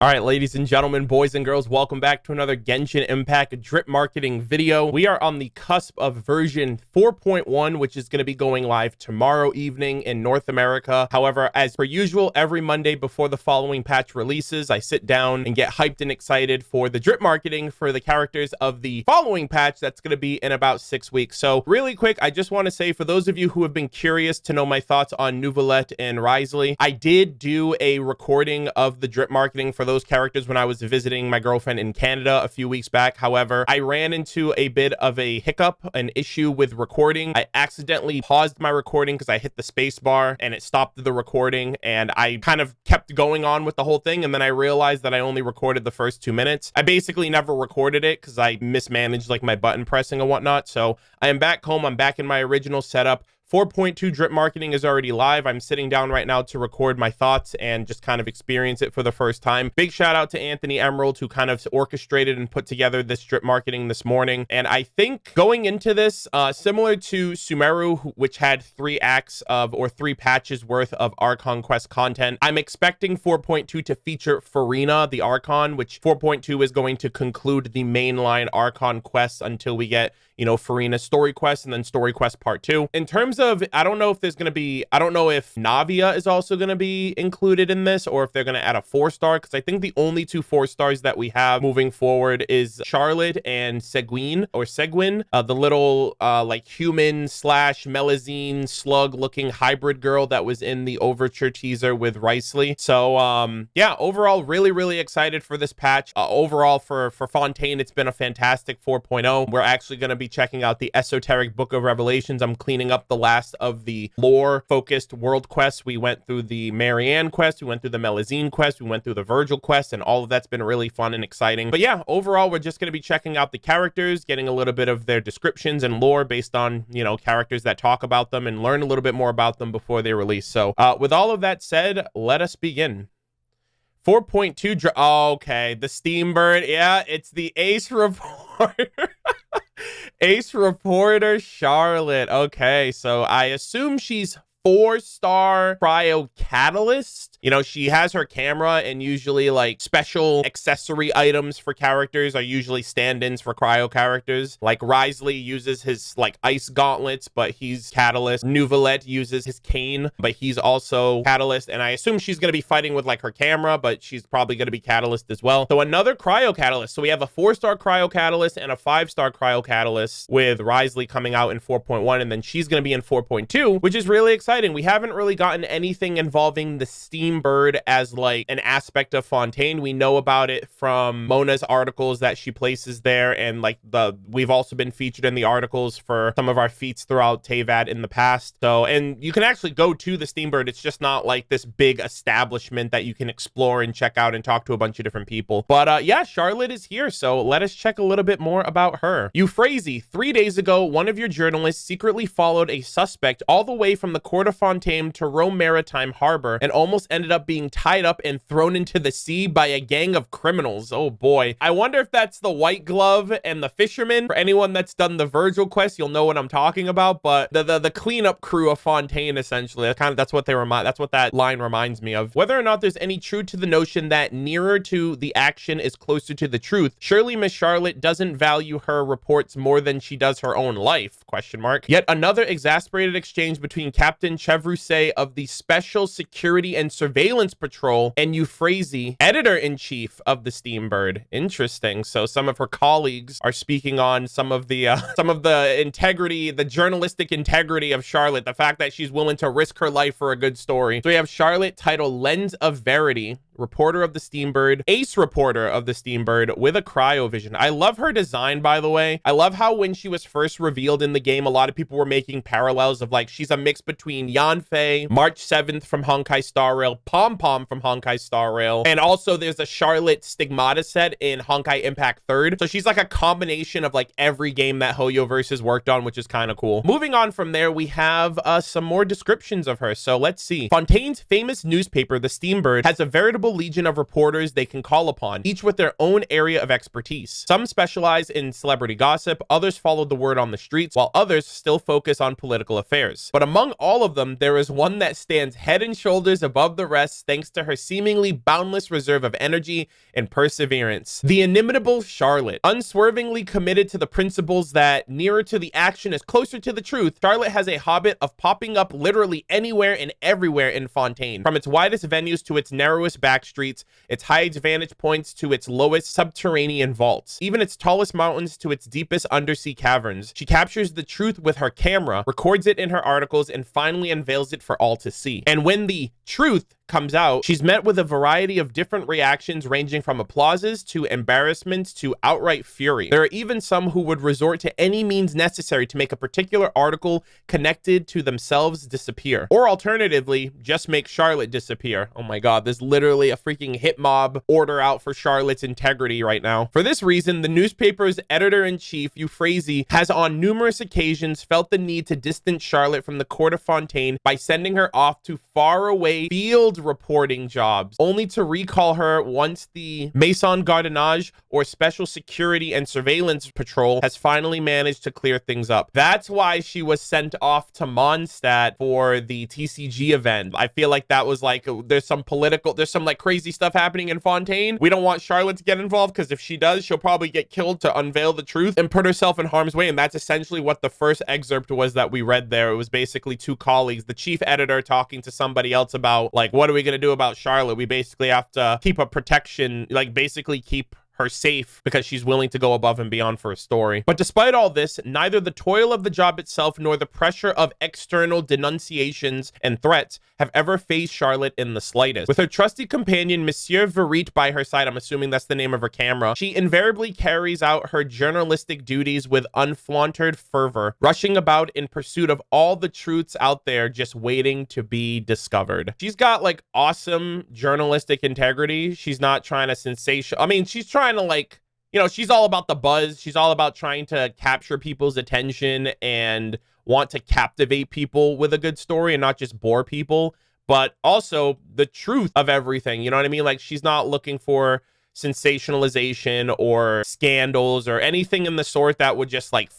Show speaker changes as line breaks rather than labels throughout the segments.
All right, ladies and gentlemen, boys and girls, welcome back to another Genshin Impact drip marketing video. We are on the cusp of version 4.1, which is going to be going live tomorrow evening in North America. However, as per usual, every Monday before the following patch releases, I sit down and get hyped and excited for the drip marketing for the characters of the following patch that's going to be in about 6 weeks. So really quick, I just want to say, for those of you who have been curious to know my thoughts on Neuvillette and Wriothesley, I did do a recording of the drip marketing for those characters when I was visiting my girlfriend in Canada a few weeks back. However, I ran into a bit of a hiccup, an issue with recording. I accidentally paused my recording because I hit the space bar and it stopped the recording, and I kind of kept going on with the whole thing, and then I realized that I only recorded the first 2 minutes. I basically never recorded it because I mismanaged like my button pressing and whatnot. So I am back home. I'm back in my original setup. 4.2 drip marketing is already live. I'm sitting down right now to record my thoughts and just kind of experience it for the first time. Big shout out to Anthony Emerald, who kind of orchestrated and put together this drip marketing this morning. And I think going into this, similar to Sumeru, which had 3 acts of, or 3 patches worth of Archon quest content, I'm expecting 4.2 to feature Furina, the Archon, which 4.2 is going to conclude the mainline Archon quests until we get, you know, Furina story quest and then story quest part 2. In terms of, I don't know if there's going to be, I don't know if Navia is also going to be included in this, or if they're going to add a 4-star, because I think the only 2 4-stars that we have moving forward is Charlotte and Seguin, the little like human slash Melazine slug looking hybrid girl that was in the Overture teaser with Wriothesley. So yeah, overall really excited for this patch. Overall for Fontaine, it's been a fantastic 4.0. We're actually going to be checking out the Esoteric Book of Revelations. I'm cleaning up the last of the lore focused world quests. We went through the Marianne quest, we went through the Melazine quest, we went through the Virgil quest, and all of that's been really fun and exciting. But yeah, overall, we're just going to be checking out the characters, getting a little bit of their descriptions and lore based on, you know, characters that talk about them, and learn a little bit more about them before they release. So with all of that said, let us begin. 4.2 okay, the Steambird. Yeah, it's the Ace Reporter. Ace Reporter Charlotte. Okay, so I assume she's 4-star cryo catalyst. You know, she has her camera, and usually like special accessory items for characters are usually stand-ins for cryo characters. Like Wriothesley uses his like ice gauntlets, but he's catalyst. Neuvillette uses his cane, but he's also catalyst. And I assume she's going to be fighting with like her camera, but she's probably going to be catalyst as well. So another cryo catalyst. So we have a 4-star cryo catalyst and a 5-star cryo catalyst, with Wriothesley coming out in 4.1, and then she's going to be in 4.2, which is really exciting. We haven't really gotten anything involving the Steambird as like an aspect of Fontaine. We know about it from Mona's articles that she places there, and like we've also been featured in the articles for some of our feats throughout Teyvat in the past. So, and you can actually go to the Steambird. It's just not like this big establishment that you can explore and check out and talk to a bunch of different people. But yeah, Charlotte is here, so let us check a little bit more about her. Euphrasie, 3 days ago, one of your journalists secretly followed a suspect all the way from the court of Fontaine to Rome Maritime Harbor, and almost ended up being tied up and thrown into the sea by a gang of criminals. Oh boy. I wonder if that's the White Glove and the Fisherman. For anyone that's done the Virgil quest, you'll know what I'm talking about. But the cleanup crew of Fontaine, essentially, that's what that line reminds me of. Whether or not there's any truth to the notion that nearer to the action is closer to the truth, surely Miss Charlotte doesn't value her reports more than she does her own life? Question mark. Yet another exasperated exchange between Captain Chevrousset of the Special Security and Surveillance Patrol and Euphrasie, editor-in-chief of the Steambird. Interesting. So some of her colleagues are speaking on some of the integrity, the journalistic integrity of Charlotte, the fact that she's willing to risk her life for a good story. So we have Charlotte, titled Lens of Verity, reporter of the Steambird, ace reporter of the Steambird with a cryovision. I love her design, by the way. I love how when she was first revealed in the game, a lot of people were making parallels of like, she's a mix between Yanfei, March 7th from Honkai Star Rail, Pom Pom from Honkai Star Rail, and also there's a Charlotte Stigmata set in Honkai Impact 3rd. So she's like a combination of like every game that Hoyoverse has worked on, which is kind of cool. Moving on from there, we have some more descriptions of her. So let's see. Fontaine's famous newspaper, the Steambird, has a veritable formidable legion of reporters they can call upon, each with their own area of expertise. Some specialize in celebrity gossip, others follow the word on the streets, while others still focus on political affairs. But among all of them, there is one that stands head and shoulders above the rest thanks to her seemingly boundless reserve of energy and perseverance. The inimitable Charlotte. Unswervingly committed to the principles that nearer to the action is closer to the truth, Charlotte has a habit of popping up literally anywhere and everywhere in Fontaine. From its widest venues to its narrowest back streets, its highest vantage points to its lowest subterranean vaults, even its tallest mountains to its deepest undersea caverns. She captures the truth with her camera, records it in her articles, and finally unveils it for all to see. And when the truth comes out, she's met with a variety of different reactions ranging from applauses to embarrassment to outright fury. There are even some who would resort to any means necessary to make a particular article connected to themselves disappear. Or alternatively, just make Charlotte disappear. Oh my god, there's literally a freaking hit mob order out for Charlotte's integrity right now. For this reason, the newspaper's editor-in-chief, Euphrasie, has on numerous occasions felt the need to distance Charlotte from the court of Fontaine by sending her off to faraway field reporting jobs, only to recall her once the Maison Gardiennage, or Special Security and Surveillance Patrol, has finally managed to clear things up. That's why she was sent off to Mondstadt for the TCG event. I feel like that was like, there's some like crazy stuff happening in Fontaine. We don't want Charlotte to get involved because if she does, she'll probably get killed to unveil the truth and put herself in harm's way. And that's essentially what the first excerpt was that we read there. It was basically two colleagues, the chief editor talking to somebody else about like, what are we going to do about Charlotte? We basically have to keep a protection, like basically keep her safe because she's willing to go above and beyond for a story. But despite all this, neither the toil of the job itself nor the pressure of external denunciations and threats have ever fazed Charlotte in the slightest. With her trusty companion, Monsieur Verite, by her side, I'm assuming that's the name of her camera, she invariably carries out her journalistic duties with unflaunted fervor, rushing about in pursuit of all the truths out there just waiting to be discovered. She's got like awesome journalistic integrity. She's not trying to she's trying to like, you know, she's all about the buzz. She's all about trying to capture people's attention and want to captivate people with a good story and not just bore people, but also the truth of everything. You know what I mean? Like, she's not looking for sensationalization or scandals or anything in the sort that would just like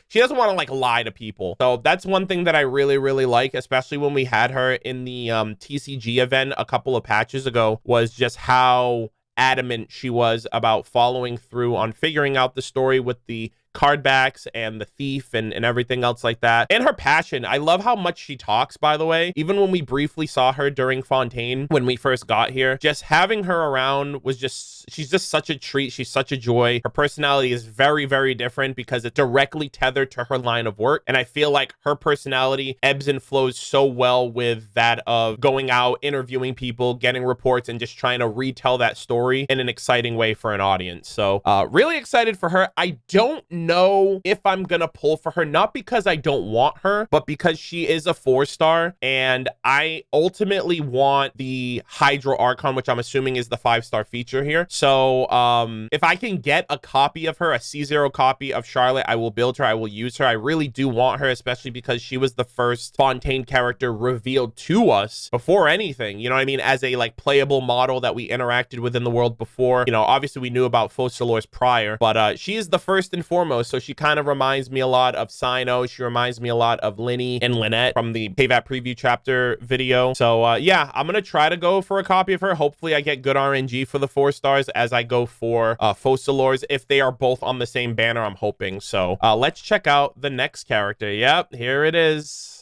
she doesn't want to like lie to people. So that's one thing that I really, really like, especially when we had her in the TCG event a couple of patches ago, was just how adamant she was about following through on figuring out the story with the card backs and the thief and everything else like that. And her passion. I love how much she talks, by the way. Even when we briefly saw her during Fontaine, when we first got here, just having her around was just, she's just such a treat. She's such a joy. Her personality is very, very different because it's directly tethered to her line of work. And I feel like her personality ebbs and flows so well with that of going out, interviewing people, getting reports, and just trying to retell that story in an exciting way for an audience. So really excited for her. I don't know if I'm gonna pull for her, not because I don't want her, but because she is a 4-star and I ultimately want the Hydro Archon, which I'm assuming is the 5-star feature here. So if I can get a copy of her, a C0 copy of Charlotte, I will build her, I will use her. I really do want her, especially because she was the first Fontaine character revealed to us before anything, you know what I mean, as a like playable model that we interacted with in the world before. You know, obviously we knew about Focalors prior, but she is the first and foremost. So she kind of reminds me a lot of Sino. She reminds me a lot of Linny and Lynette from the Payvat preview chapter video. So yeah, I'm gonna try to go for a copy of her. Hopefully I get good RNG for the 4 stars as I go for Focalors, if they are both on the same banner, I'm hoping. So let's check out the next character. Yep, here it is.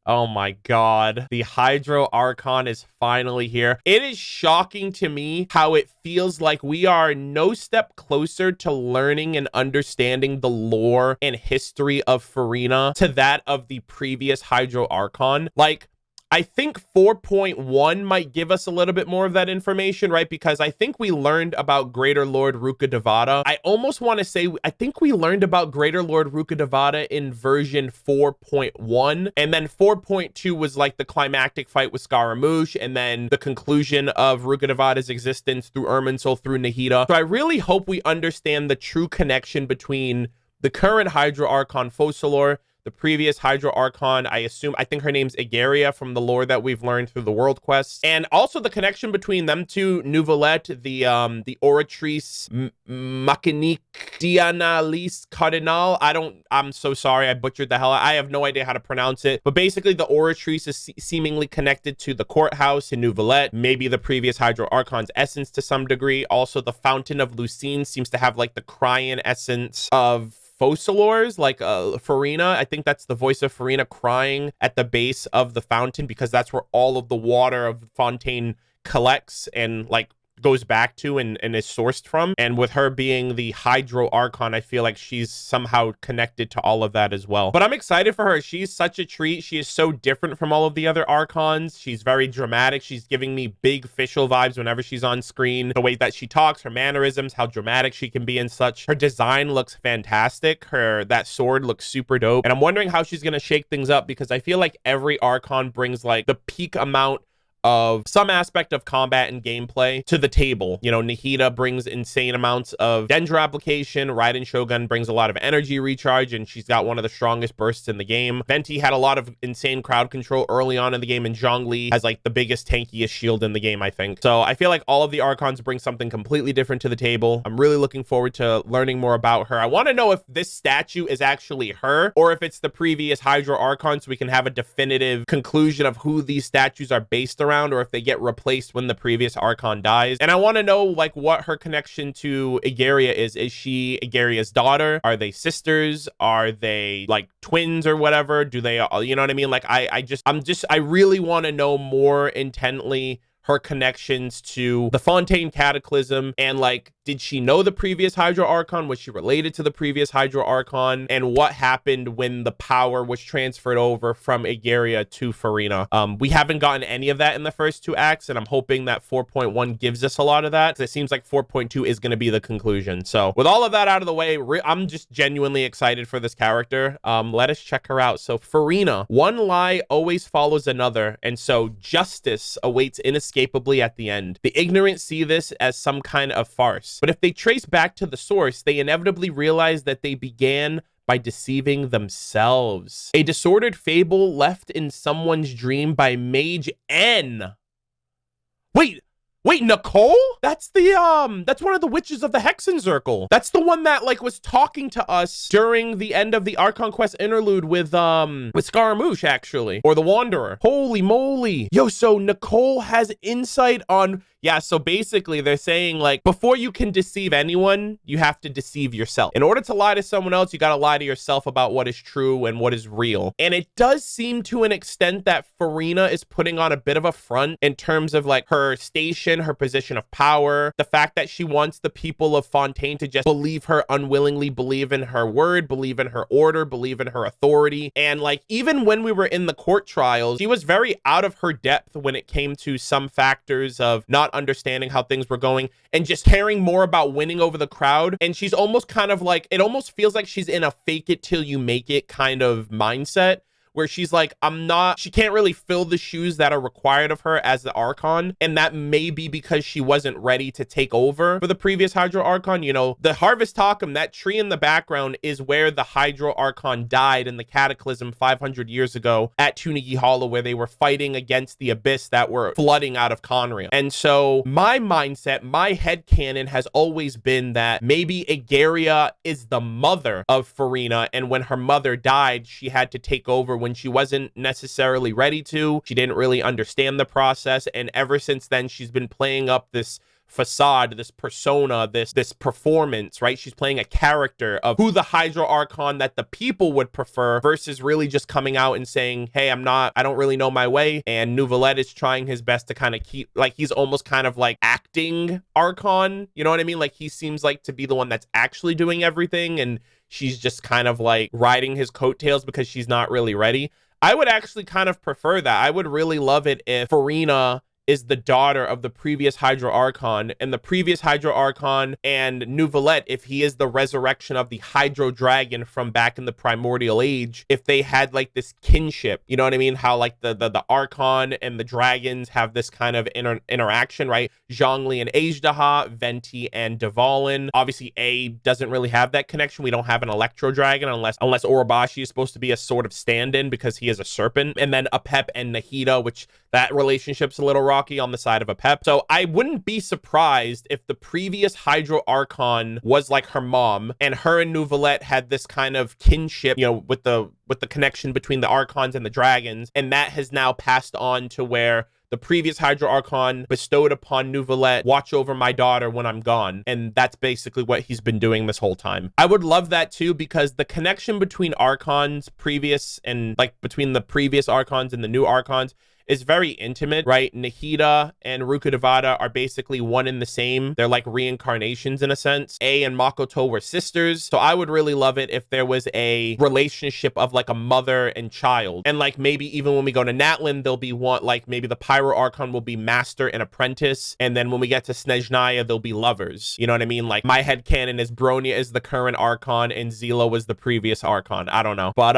Oh my god, the Hydro Archon is finally here. It is shocking to me how it feels like we are no step closer to learning and understanding the lore and history of Furina to that of the previous Hydro Archon. Like, I think 4.1 might give us a little bit more of that information, right? Because I think we learned about Greater Lord Rukkhadevata. I almost want to say, I think we learned about Greater Lord Rukkhadevata in version 4.1. And then 4.2 was like the climactic fight with Scaramouche. And then the conclusion of Rukkhadevata's existence through Irminsul, through Nahida. So I really hope we understand the true connection between the current Hydro Archon Focalor, the previous Hydro Archon. I think her name's Igaria from the lore that we've learned through the world quests. And also the connection between them two, Nouvelette, the Oratrice Machinique Dianalis Cardinal. I'm so sorry, I butchered the hell. I have no idea how to pronounce it. But basically the Oratrice is seemingly connected to the courthouse in Nouvelette, maybe the previous Hydro Archon's essence to some degree. Also the Fountain of Lucine seems to have like the Cryan essence of Focalors, like Furina. I think that's the voice of Furina crying at the base of the fountain, because that's where all of the water of Fontaine collects and like goes back to and is sourced from. And with her being the Hydro Archon, I feel like she's somehow connected to all of that as well. But I'm excited for her. She's such a treat. She is so different from all of the other Archons. She's very dramatic. She's giving me big official vibes whenever she's on screen. The way that she talks, her mannerisms, how dramatic she can be and such. Her design looks fantastic. That sword looks super dope. And I'm wondering how she's going to shake things up, because I feel like every Archon brings like the peak amount of some aspect of combat and gameplay to the table. You know, Nahida brings insane amounts of Dendra application. Raiden Shogun brings a lot of energy recharge, and she's got one of the strongest bursts in the game. Venti had a lot of insane crowd control early on in the game, and Zhongli has like the biggest, tankiest shield in the game, I think. So I feel like all of the Archons bring something completely different to the table. I'm really looking forward to learning more about her. I want to know if this statue is actually her, or if it's the previous Hydro Archon, so we can have a definitive conclusion of who these statues are based around, or if they get replaced when the previous Archon dies. And I want to know like what her connection to Igaria is. Is she Igaria's daughter? Are they sisters? Are they like twins or whatever? Do they, you know what I mean? Like I really want to know more intently her connections to the Fontaine Cataclysm, and like, did she know the previous Hydro Archon? Was she related to the previous Hydro Archon? And what happened when the power was transferred over from Igaria to Furina? We haven't gotten any of that in the first two acts, and I'm hoping that 4.1 gives us a lot of that. It seems like 4.2 is going to be the conclusion. So with all of that out of the way, I'm just genuinely excited for this character. Let us check her out. So Furina, one lie always follows another, and so justice awaits inescapably at the end. The ignorant see this as some kind of farce. But if they trace back to the source, they inevitably realize that they began by deceiving themselves. A disordered fable left in someone's dream by Mage N. Wait, Nicole? That's that's one of the witches of the Hexen Circle. That's the one that like was talking to us during the end of the Archon Quest interlude with Scaramouche, actually, or the Wanderer. Holy moly. Yo, so Nicole has insight on, yeah, so basically they're saying like, before you can deceive anyone, you have to deceive yourself. In order to lie to someone else, you got to lie to yourself about what is true and what is real. And it does seem to an extent that Furina is putting on a bit of a front in terms of like her station, her position of power, the fact that she wants the people of Fontaine to just believe her unwillingly, believe in her word, believe in her order, believe in her authority. And like, even when we were in the court trials, she was very out of her depth when it came to some factors of not understanding how things were going and just caring more about winning over the crowd. And she's almost kind of like, it almost feels like she's in a fake it till you make it kind of mindset, where she's like, she can't really fill the shoes that are required of her as the Archon. And that may be because she wasn't ready to take over for the previous Hydro Archon. You know, the Harvest Tocum, that tree in the background, is where the Hydro Archon died in the Cataclysm 500 years ago at Tunigi Hollow, where they were fighting against the Abyss that were flooding out of Conrail. And so my mindset, my headcanon has always been that maybe Igaria is the mother of Furina, and when her mother died, she had to take over when she wasn't necessarily ready to. She didn't really understand the process, and ever since then she's been playing up this facade, this persona, this performance, right? She's playing a character of who the Hydro Archon that the people would prefer, versus really just coming out and saying, hey, I don't really know my way. And Nouvelette is trying his best to kind of keep, like, he's almost kind of like acting Archon, you know what I mean? Like, he seems like to be the one that's actually doing everything, and she's just kind of like riding his coattails because she's not really ready. I would actually kind of prefer that. I would really love it if Furina is the daughter of the previous Hydro Archon, and the previous Hydro Archon and Neuvillette, if he is the resurrection of the Hydro Dragon from back in the Primordial Age, if they had like this kinship, you know what I mean? How like the Archon and the dragons have this kind of interaction, right? Zhongli and Ajdaha, Venti and Dvalin. Obviously, A doesn't really have that connection. We don't have an Electro Dragon unless Orobashi is supposed to be a sort of stand-in because he is a serpent. And then Apep and Nahida, which that relationship's a little rocky on the side of Apep. So I wouldn't be surprised if the previous Hydro Archon was like her mom, and her and Neuvillette had this kind of kinship, you know, with the connection between the Archons and the dragons, and that has now passed on to where the previous Hydro Archon bestowed upon Neuvillette, watch over my daughter when I'm gone. And that's basically what he's been doing this whole time. I would love that too, because the connection between Archons previous and like between the previous Archons and the new Archons is very intimate, right? Nahida and Rukkhadevata are basically one and the same. They're like reincarnations in a sense. A and Makoto were sisters. So I would really love it if there was a relationship of like a mother and child. And like maybe even when we go to Natlan, there'll be one, like maybe the Pyro Archon will be master and apprentice. And then when we get to Snezhnaya, they'll be lovers. You know what I mean? Like my headcanon is Bronya is the current Archon and Zila was the previous Archon. I don't know. But,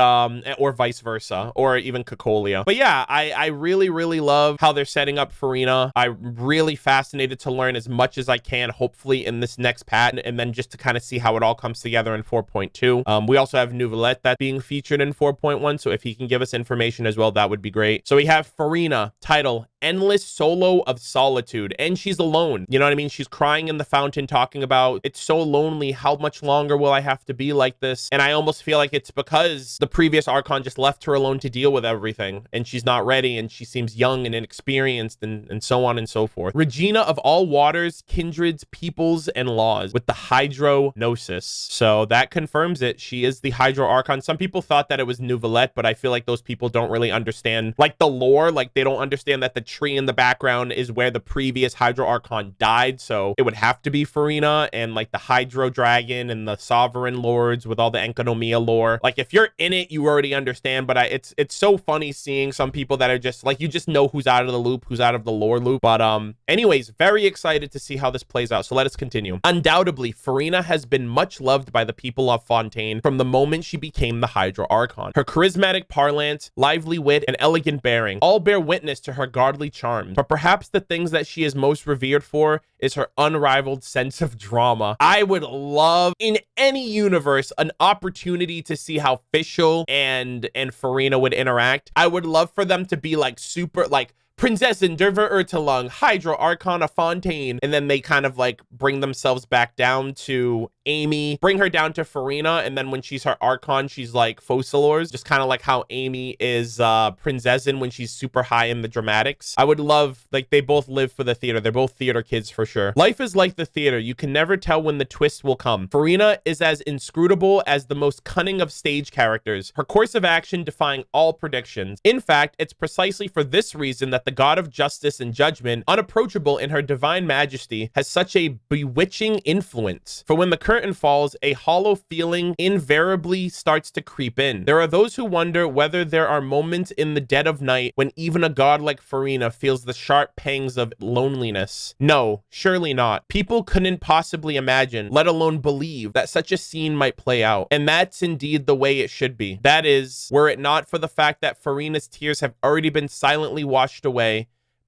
or vice versa, or even Cocolia. But yeah, I really love how they're setting up Furina. I'm really fascinated to learn as much as I can, hopefully in this next patch, and then just to kind of see how it all comes together in 4.2. We also have Neuvillette that's being featured in 4.1, so if he can give us information as well, that would be great. So we have Furina, title, Endless Solo of Solitude, and she's alone. You know what I mean? She's crying in the fountain talking about, it's so lonely, how much longer will I have to be like this? And I almost feel like it's because the previous Archon just left her alone to deal with everything, and she's not ready, and she seems young and inexperienced, and so on and so forth. Regina of all waters, kindreds, peoples, and laws, with the Hydro Gnosis. So that confirms it. She is the Hydro Archon. Some people thought that it was Neuvillette, but I feel like those people don't really understand like the lore. Like they don't understand that the tree in the background is where the previous Hydro Archon died, so it would have to be Furina, and like the Hydro Dragon and the Sovereign Lords with all the Enkanomiya lore. Like if you're in it, you already understand, but it's so funny seeing some people that are just like, you just know who's out of the loop, who's out of the lore loop. But anyways, very excited to see how this plays out, so let us continue. Undoubtedly, Furina has been much loved by the people of Fontaine from the moment she became the Hydro Archon. Her charismatic parlance, lively wit, and elegant bearing all bear witness to her godly charms, but perhaps the things that she is most revered for is her unrivaled sense of drama. I would love in any universe an opportunity to see how Fischl and Furina would interact. I would love for them to be like super like Prinzessin der Verurteilung, Hydro Archon of Fontaine, and then they kind of like bring themselves back down to Amy, bring her down to Furina, and then when she's her Archon, she's like Focalors, just kind of like how Amy is Prinzessin when she's super high in the dramatics. I would love, like, they both live for the theater. They're both theater kids for sure. Life is like the theater. You can never tell when the twist will come. Furina is as inscrutable as the most cunning of stage characters, her course of action defying all predictions. In fact, it's precisely for this reason that the god of justice and judgment, unapproachable in her divine majesty, has such a bewitching influence. For when the curtain falls, a hollow feeling invariably starts to creep in. There are those who wonder whether there are moments in the dead of night when even a god like Furina feels the sharp pangs of loneliness. No, surely not. People couldn't possibly imagine, let alone believe, that such a scene might play out. And that's indeed the way it should be. That is, were it not for the fact that Furina's tears have already been silently washed away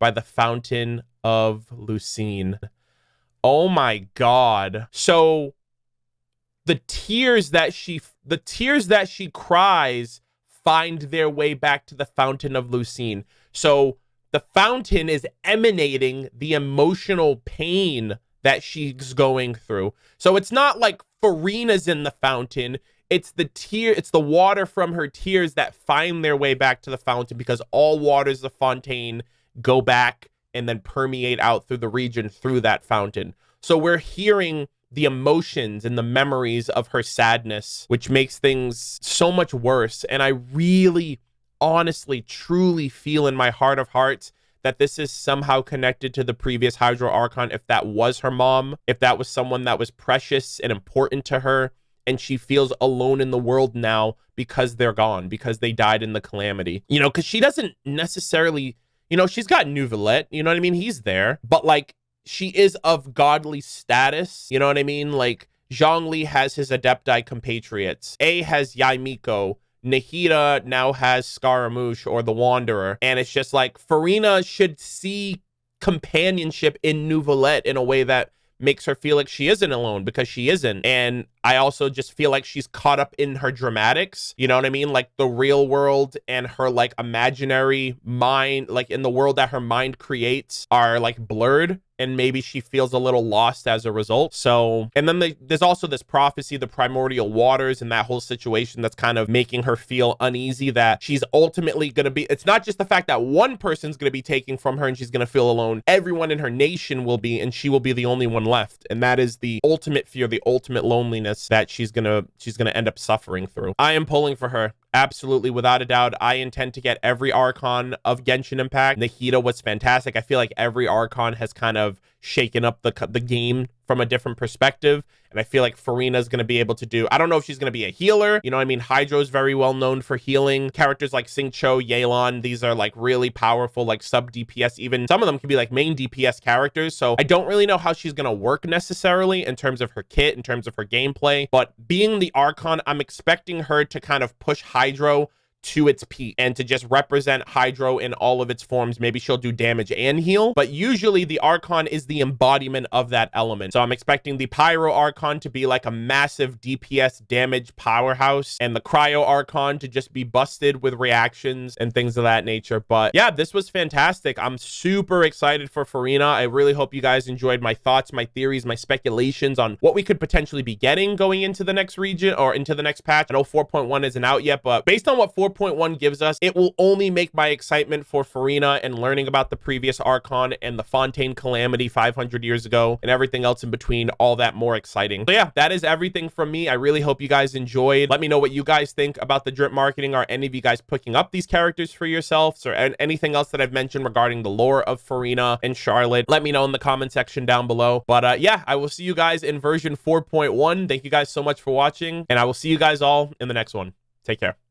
by the fountain of Lucine. Oh my god. So the tears that she cries find their way back to the fountain of Lucine. So the fountain is emanating the emotional pain that she's going through. So it's not like Furina's in the fountain. It's the water from her tears that find their way back to the fountain, because all waters of Fontaine go back and then permeate out through the region through that fountain. So we're hearing the emotions and the memories of her sadness, which makes things so much worse. And I really, honestly, truly feel in my heart of hearts that this is somehow connected to the previous Hydro Archon, if that was her mom, if that was someone that was precious and important to her, and she feels alone in the world now because they're gone, because they died in the calamity. You know, because she doesn't necessarily, You know, she's got Neuvillette, you know what I mean? He's there, but like, she is of godly status, you know what I mean? Like, Zhongli has his Adepti compatriots. A has Yaimiko. Nahida now has Scaramouche or the Wanderer. And it's just like, Furina should see companionship in Neuvillette in a way that makes her feel like she isn't alone, because she isn't. And I also just feel like she's caught up in her dramatics, you know what I mean? Like the real world and her like imaginary mind, like in the world that her mind creates, are like blurred, and maybe she feels a little lost as a result. So, and then there's also this prophecy, the primordial waters, and that whole situation that's kind of making her feel uneasy that she's ultimately going to be, it's not just the fact that one person's going to be taking from her and she's going to feel alone. Everyone in her nation will be, and she will be the only one left. And that is the ultimate fear, the ultimate loneliness that she's gonna end up suffering through. I am pulling for her. Absolutely, without a doubt. I intend to get every Archon of Genshin Impact. Nahida was fantastic. I feel like every Archon has kind of shaken up the game from a different perspective. And I feel like Furina is going to be able to do, I don't know if she's going to be a healer. You know what I mean? Hydro's very well known for healing. Characters like Xingqiu, Yelan, these are like really powerful, like sub DPS. Even some of them can be like main DPS characters. So I don't really know how she's going to work necessarily in terms of her kit, in terms of her gameplay. But being the Archon, I'm expecting her to kind of push Hydro to its peak and to just represent Hydro in all of its forms. Maybe she'll do damage and heal, but usually the Archon is the embodiment of that element. So I'm expecting the Pyro Archon to be like a massive DPS damage powerhouse, and the Cryo Archon to just be busted with reactions and things of that nature. But yeah, this was fantastic. I'm super excited for Furina. I really hope you guys enjoyed my thoughts, my theories, my speculations on what we could potentially be getting going into the next region or into the next patch. I know 4.1 isn't out yet, but based on what 4.1 gives us, it will only make my excitement for Furina and learning about the previous Archon and the Fontaine Calamity 500 years ago and everything else in between all that more exciting. So yeah, that is everything from me. I really hope you guys enjoyed. Let me know what you guys think about the drip marketing. Are any of you guys picking up these characters for yourselves, or anything else that I've mentioned regarding the lore of Furina and Charlotte? Let me know in the comment section down below. But yeah, I will see you guys in version 4.1. Thank you guys so much for watching, and I will see you guys all in the next one. Take care.